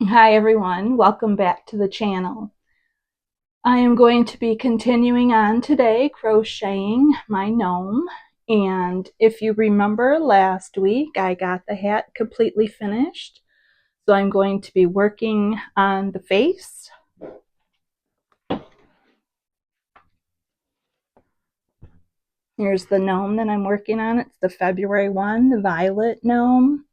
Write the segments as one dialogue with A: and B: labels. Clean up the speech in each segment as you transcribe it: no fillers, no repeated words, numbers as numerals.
A: Hi everyone, welcome back to the channel. I am going to be continuing on today crocheting my gnome, and if you remember last week I got the hat completely finished, so I'm going to be working on the face. Here's the gnome that I'm working on. It's the February one, the violet gnome.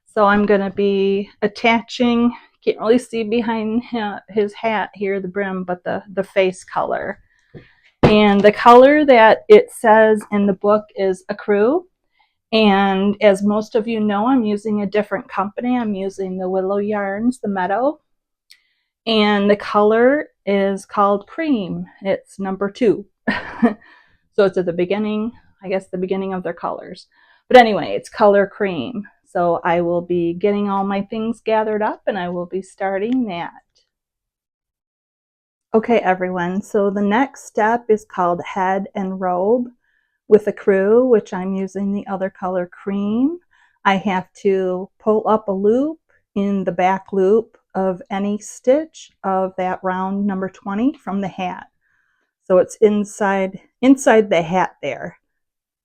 A: So I'm going to be attaching, can't really see behind his hat here, the brim, but the face color. And the color that it says in the book is Ecru. And as most of you know, I'm using a different company. I'm using the Willow Yarns, the Meadow. And the color is called Cream. It's number 2. So it's at the beginning, I guess the beginning of their colors. But anyway, it's color Cream. So I will be getting all my things gathered up and I will be starting that. Okay, everyone, so the next step is called Head and Robe with Ecru, which I'm using the other color Cream. I have to pull up a loop in the back loop of any stitch of that round number 20 from the hat. So it's inside the hat there.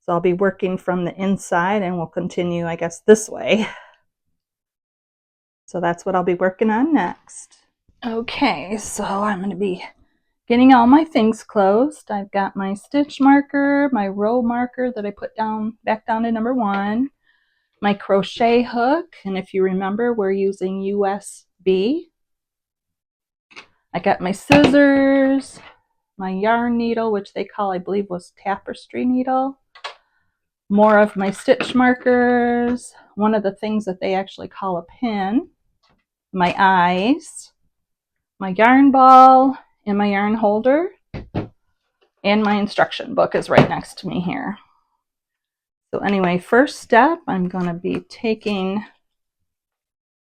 A: So I'll be working from the inside and we'll continue, I guess, this way. So that's what I'll be working on next. Okay, so I'm going to be getting all my things closed. I've got my stitch marker, my row marker that I put down back down to number 1, my crochet hook, and if you remember, we're using USB. I got my scissors, my yarn needle, which they call, I believe, was tapestry needle, more of my stitch markers, one of the things that they actually call a pin, my eyes, my yarn ball, and my yarn holder, and my instruction book is right next to me here. So anyway, first step, I'm going to be taking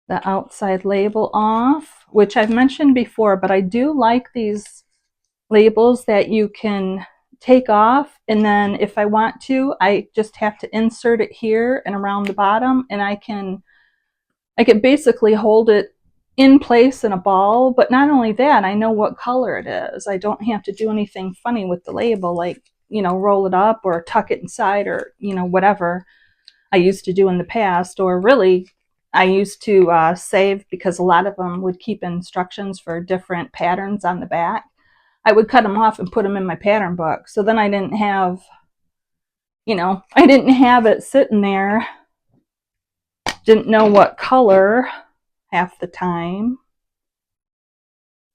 A: the outside label off, which I've mentioned before, but I do like these labels that you can take off, and then if I want to, I just have to insert it here and around the bottom, and I can basically hold it in place in a ball. But not only that, I know what color it is. I don't have to do anything funny with the label, like, roll it up or tuck it inside or, whatever I used to do in the past. Or really, I used to save, because a lot of them would keep instructions for different patterns on the back. I would cut them off and put them in my pattern book. So then I didn't have, it sitting there, didn't know what color half the time.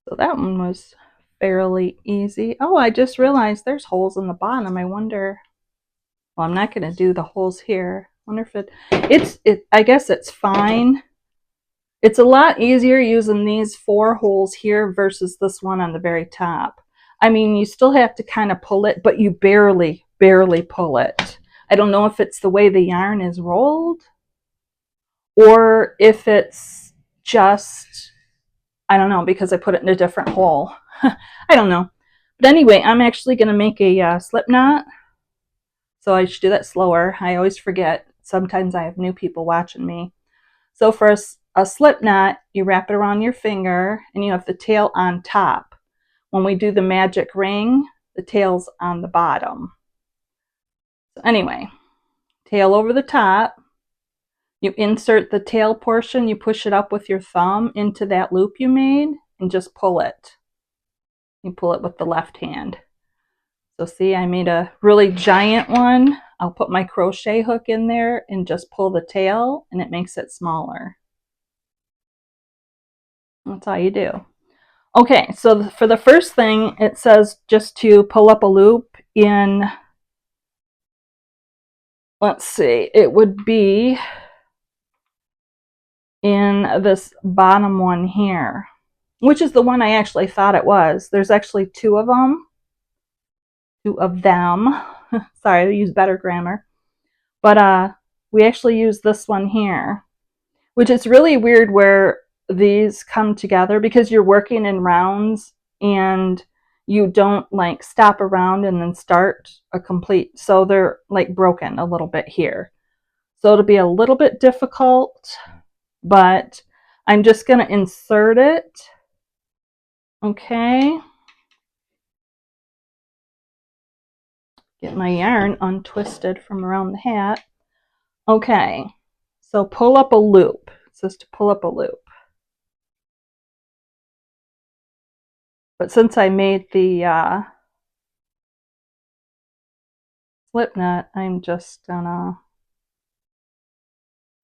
A: So that one was fairly easy. Oh, I just realized there's holes in the bottom. I wonder, well, I'm not going to do the holes here. I wonder if I guess it's fine. It's a lot easier using these 4 holes here versus this one on the very top. I mean, you still have to kind of pull it, but you barely pull it. I don't know if it's the way the yarn is rolled or if it's just, I don't know, because I put it in a different hole. I don't know. But anyway, I'm actually going to make a slip knot. So I should do that slower. I always forget. Sometimes I have new people watching me. So for a slip knot, you wrap it around your finger and you have the tail on top. When we do the magic ring, the tail's on the bottom. So anyway, tail over the top. You insert the tail portion, you push it up with your thumb into that loop you made and just pull it. You pull it with the left hand. So see, I made a really giant one. I'll put my crochet hook in there and just pull the tail and it makes it smaller. That's all you do. Okay, so for the first thing, it says just to pull up a loop in, let's see, it would be in this bottom one here, which is the one I actually thought it was. There's actually 2 of them. 2 of them. Sorry, I use better grammar. But we actually use this one here, which is really weird where these come together because you're working in rounds and you don't like stop around and then start a complete, so they're like broken a little bit here. So it'll be a little bit difficult, but I'm just going to insert it. Okay. Get my yarn untwisted from around the hat. Okay. So pull up a loop. It says to pull up a loop. But since I made the slip knot, I'm just gonna...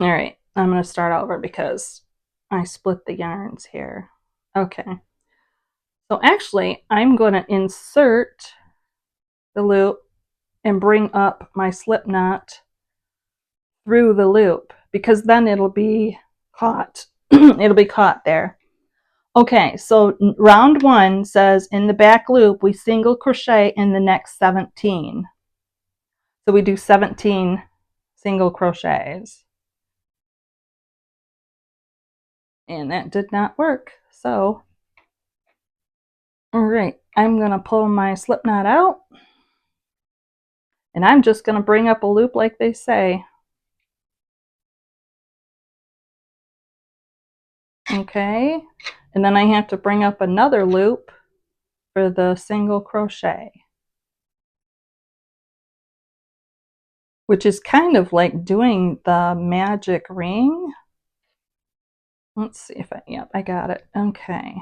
A: Alright, I'm gonna start over because I split the yarns here. Okay. So actually, I'm gonna insert the loop and bring up my slip knot through the loop because then it'll be caught. It'll be caught there. Okay, so round 1 says in the back loop we single crochet in the next 17. So we do 17 single crochets. And that did not work. So, all right, I'm going to pull my slip knot out. And I'm just going to bring up a loop like they say. Okay, and then I have to bring up another loop for the single crochet, which is kind of like doing the magic ring. Let's see if yep, I got it. Okay.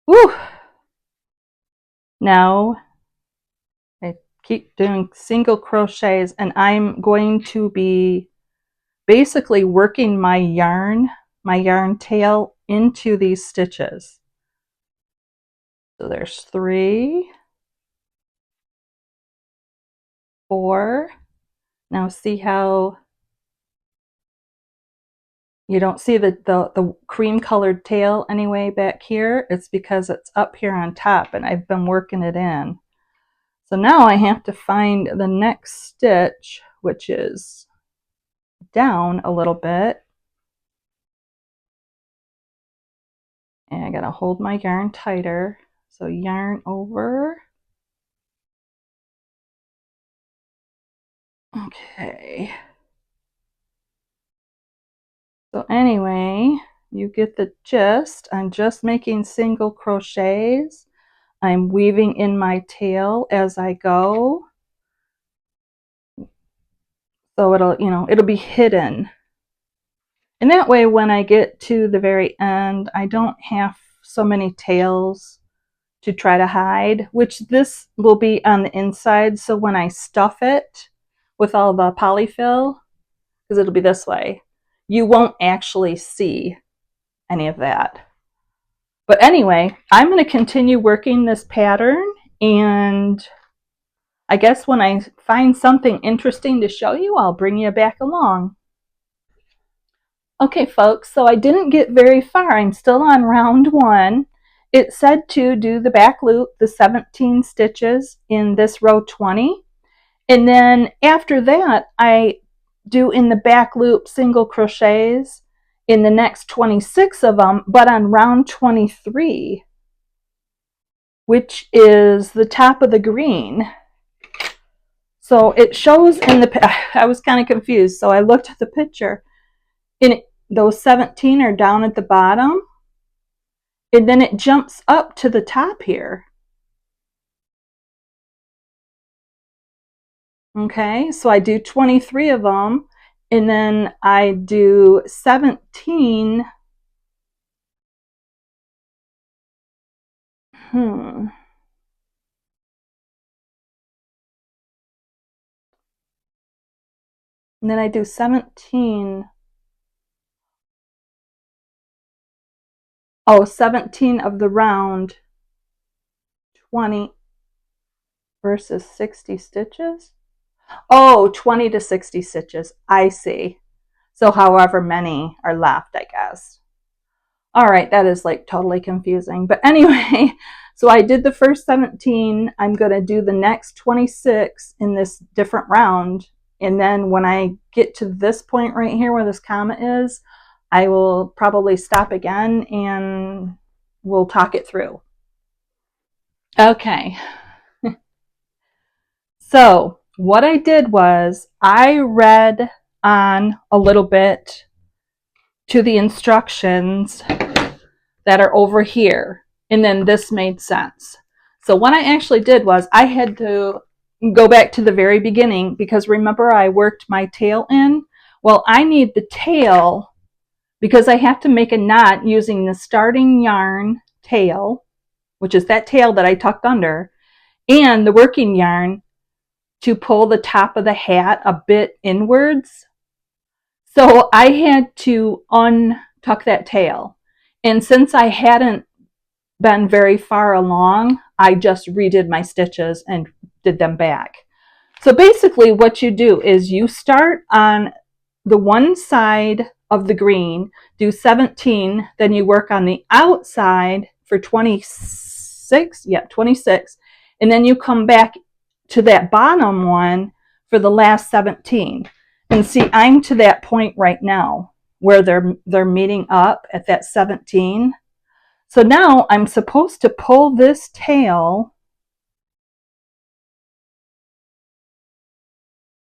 A: Woo! Now I keep doing single crochets and I'm going to be basically working my yarn tail into these stitches. So there's 3, 4. Now see how you don't see the cream colored tail anyway back here? It's because it's up here on top and I've been working it in. So now I have to find the next stitch, which is down a little bit. And I gotta hold my yarn tighter. So yarn over. Okay. So anyway, you get the gist. I'm just making single crochets. I'm weaving in my tail as I go. So it'll be hidden. And that way when I get to the very end, I don't have so many tails to try to hide, which this will be on the inside. So when I stuff it with all the polyfill, because it'll be this way, you won't actually see any of that. But anyway, I'm going to continue working this pattern, and I guess when I find something interesting to show you, I'll bring you back along. Okay, folks, so I didn't get very far. I'm still on round 1. It said to do the back loop, the 17 stitches in this row 20. And then after that, I do in the back loop single crochets in the next 26 of them, but on round 23, which is the top of the green. So it shows in the, I was kind of confused. So I looked at the picture and those 17 are down at the bottom. And then it jumps up to the top here. Okay, so I do 23 of them, and then I do 17. And then I do 17. Oh, 17 of the round 20 versus 60 stitches. Oh, 20 to 60 stitches. I see. So however many are left, I guess. All right, that is like totally confusing. But anyway, so I did the first 17. I'm going to do the next 26 in this different round. And then when I get to this point right here where this comma is, I will probably stop again and we'll talk it through. Okay. So what I did was I read on a little bit to the instructions that are over here. And then this made sense. So what I actually did was I had to go back to the very beginning, because remember I worked my tail in? Well, I need the tail because I have to make a knot using the starting yarn tail, which is that tail that I tucked under, and the working yarn to pull the top of the hat a bit inwards. So I had to untuck that tail. And since I hadn't been very far along, I just redid my stitches and did them back. So basically what you do is you start on the one side of the green, do 17, then you work on the outside for 26, 26, and then you come back to that bottom one for the last 17. And see, I'm to that point right now where they're meeting up at that 17. So now I'm supposed to pull this tail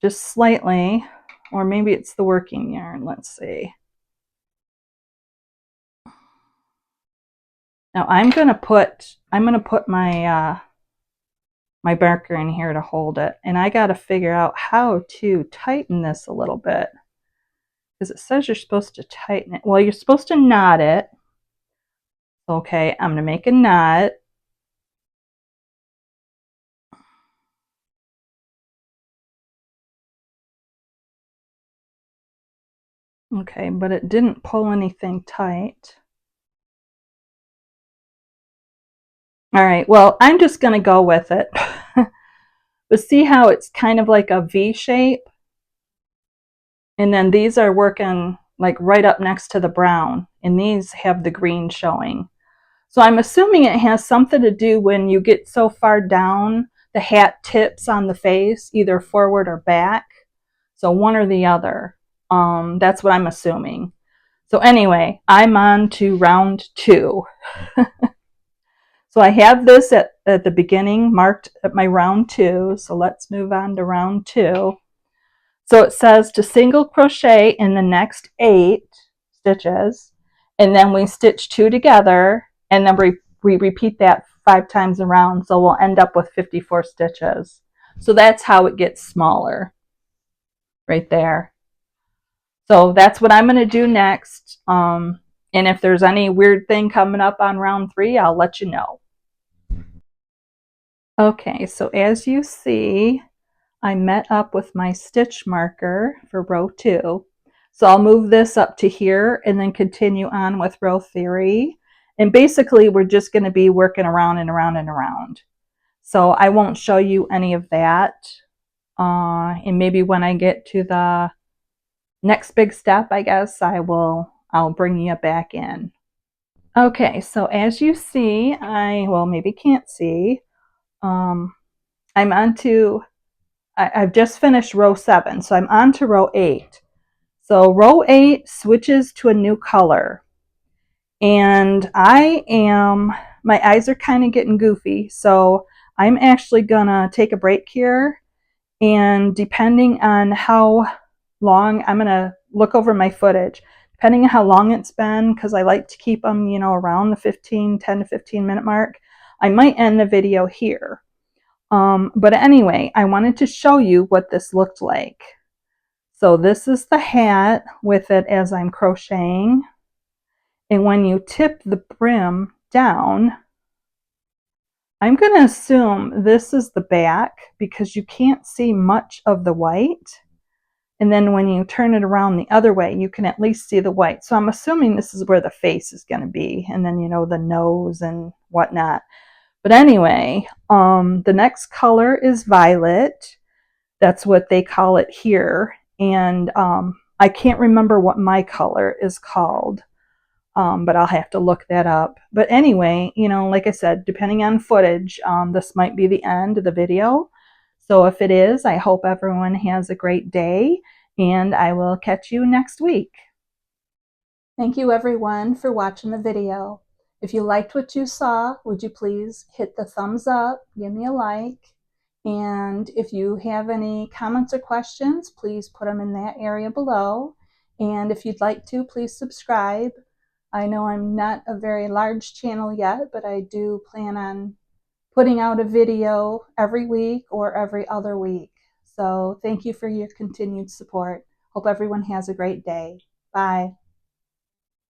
A: just slightly, or maybe it's the working yarn. Let's see. Now I'm gonna put my my marker in here to hold it, and I got to figure out how to tighten this a little bit, because it says you're supposed to tighten it. Well, you're supposed to knot it. Okay, I'm gonna make a knot. Okay, but it didn't pull anything tight. All right, well, I'm just gonna go with it. But see how it's kind of like a V shape? And then these are working like right up next to the brown, and these have the green showing. So I'm assuming it has something to do when you get so far down, the hat tips on the face, either forward or back. So one or the other. That's what I'm assuming. So anyway, I'm on to round 2. So I have this at the beginning marked at my round 2. So let's move on to round 2. So it says to single crochet in the next 8 stitches, and then we stitch 2 together, and then we repeat that 5 times around, so we'll end up with 54 stitches. So that's how it gets smaller right there. So that's what I'm going to do next. And if there's any weird thing coming up on round 3, I'll let you know. Okay, so as you see, I met up with my stitch marker for row 2. So I'll move this up to here and then continue on with row 3. And basically we're just going to be working around and around and around. So I won't show you any of that. And maybe when I get to the next big step, I guess I'll bring you back in. Okay, so as you see, well, maybe can't see, I'm on to, I've just finished row 7, so I'm on to row 8. So row 8 switches to a new color. And my eyes are kind of getting goofy, so I'm actually gonna take a break here, and depending on how long, I'm gonna look over my footage. Depending on how long it's been, because I like to keep them, around the 10 to 15 minute mark, I might end the video here. But anyway, I wanted to show you what this looked like. So this is the hat with it as I'm crocheting. And when you tip the brim down, I'm going to assume this is the back because you can't see much of the white. And then when you turn it around the other way, you can at least see the white. So I'm assuming this is where the face is going to be. And then, the nose and whatnot. But anyway, the next color is violet. That's what they call it here. And I can't remember what my color is called, but I'll have to look that up. But anyway, like I said, depending on footage, this might be the end of the video. So if it is, I hope everyone has a great day, and I will catch you next week. Thank you everyone for watching the video. If you liked what you saw, would you please hit the thumbs up, give me a like, and if you have any comments or questions, please put them in that area below. And if you'd like to, please subscribe. I know I'm not a very large channel yet, but I do plan on putting out a video every week or every other week. So thank you for your continued support. Hope everyone has a great day. Bye.